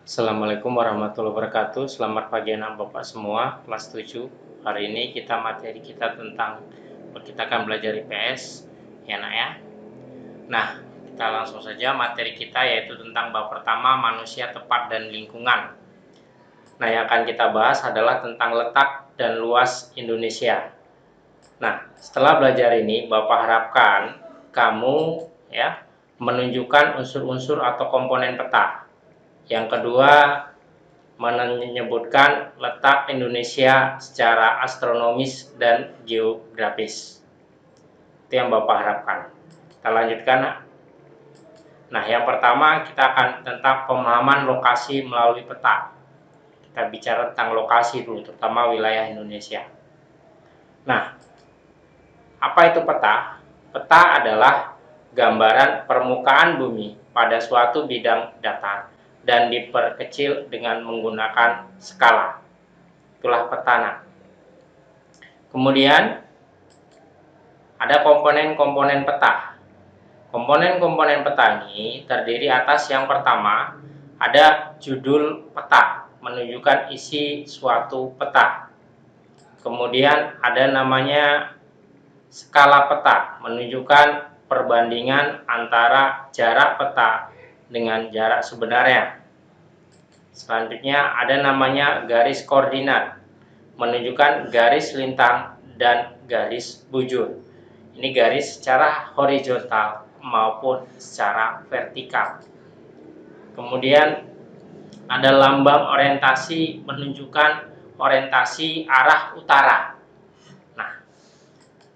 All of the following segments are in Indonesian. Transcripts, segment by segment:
Assalamualaikum warahmatullahi wabarakatuh. Selamat pagi anak bapak semua, kelas 7. Hari ini materi kita kita akan belajar IPS, ya nak ya. Nah, kita langsung saja materi kita yaitu tentang bab pertama, manusia, tempat dan lingkungan. Nah, yang akan kita bahas adalah tentang letak dan luas Indonesia. Nah, setelah belajar ini, Bapak harapkan kamu ya menunjukkan unsur-unsur atau komponen peta. Yang kedua, menyebutkan letak Indonesia secara astronomis dan geografis. Itu yang Bapak harapkan. Kita lanjutkan. Nah, yang pertama kita akan tentang pemahaman lokasi melalui peta. Kita bicara tentang lokasi dulu, terutama wilayah Indonesia. Nah, apa itu peta? Peta adalah gambaran permukaan bumi pada suatu bidang datar dan diperkecil dengan menggunakan skala. Itulah peta. Kemudian ada komponen-komponen peta. Komponen-komponen peta ini terdiri atas yang pertama ada judul peta, menunjukkan isi suatu peta. Kemudian ada namanya skala peta, menunjukkan perbandingan antara jarak peta dengan jarak sebenarnya. Selanjutnya ada namanya garis koordinat, menunjukkan garis lintang dan garis bujur. Ini garis secara horizontal maupun secara vertikal. Kemudian ada lambang orientasi, menunjukkan orientasi arah utara. Nah,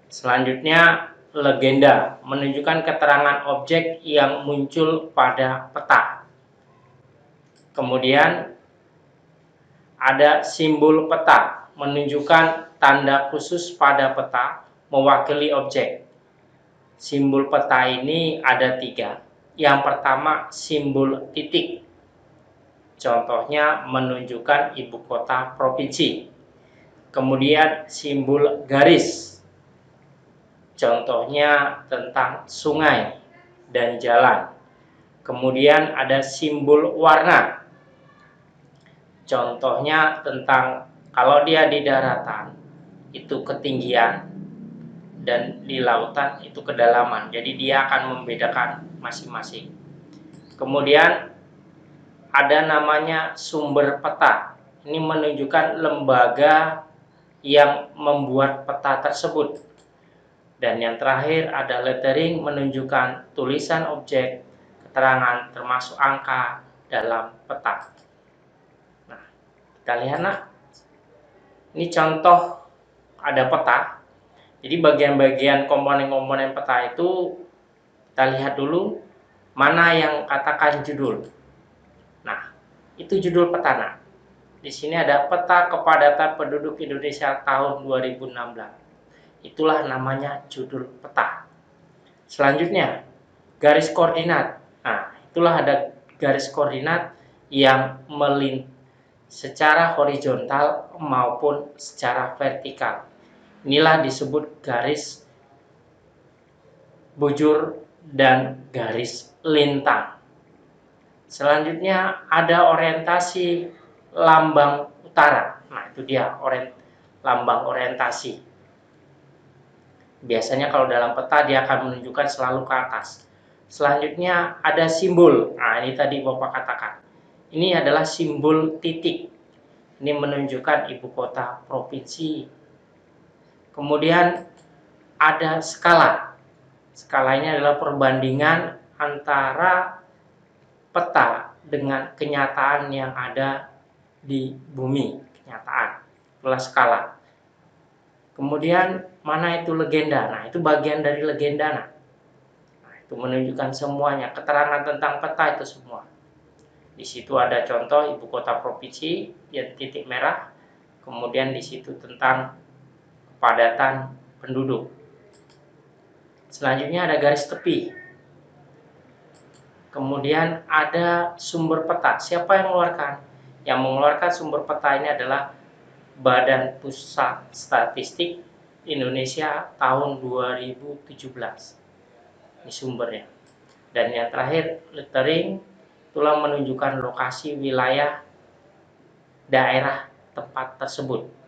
selanjutnya legenda, menunjukkan keterangan objek yang muncul pada peta. Kemudian ada simbol peta, menunjukkan tanda khusus pada peta mewakili objek. Simbol peta ini ada 3. Yang pertama simbol titik. Contohnya menunjukkan ibu kota provinsi. Kemudian simbol garis. Contohnya tentang sungai dan jalan. Kemudian ada simbol warna. Contohnya tentang kalau dia di daratan itu ketinggian dan di lautan itu kedalaman. Jadi dia akan membedakan masing-masing. Kemudian ada namanya sumber peta. Ini menunjukkan lembaga yang membuat peta tersebut. Dan yang terakhir ada lettering, menunjukkan tulisan objek, keterangan termasuk angka dalam peta. Nah, kita lihat nak. Ini contoh ada peta. Jadi bagian-bagian komponen-komponen peta itu kita lihat dulu mana yang katakan judul. Nah, itu judul peta nak. Di sini ada peta kepadatan penduduk Indonesia tahun 2016. Itulah namanya judul peta. Selanjutnya, garis koordinat. Nah, itulah ada garis koordinat yang secara horizontal maupun secara vertikal. Inilah disebut garis bujur dan garis lintang. Selanjutnya ada orientasi lambang utara. Nah, itu dia lambang orientasi. Biasanya kalau dalam peta dia akan menunjukkan selalu ke atas. Selanjutnya ada simbol. Nah, ini tadi Bapak katakan. Ini adalah simbol titik. Ini menunjukkan ibu kota provinsi. Kemudian ada skala. Skala ini adalah perbandingan antara peta dengan kenyataan yang ada di bumi. Kenyataan. Itulah skala. Kemudian mana itu legenda? Nah, itu bagian dari legenda. Nah, itu menunjukkan semuanya, keterangan tentang peta itu semua. Di situ ada contoh ibu kota provinsi yang titik merah. Kemudian di situ tentang kepadatan penduduk. Selanjutnya ada garis tepi. Kemudian ada sumber peta. Siapa yang mengeluarkan? Yang mengeluarkan sumber peta ini adalah Badan Pusat Statistik Indonesia tahun 2017. Ini sumbernya. Dan yang terakhir lettering, telah menunjukkan lokasi wilayah daerah tempat tersebut.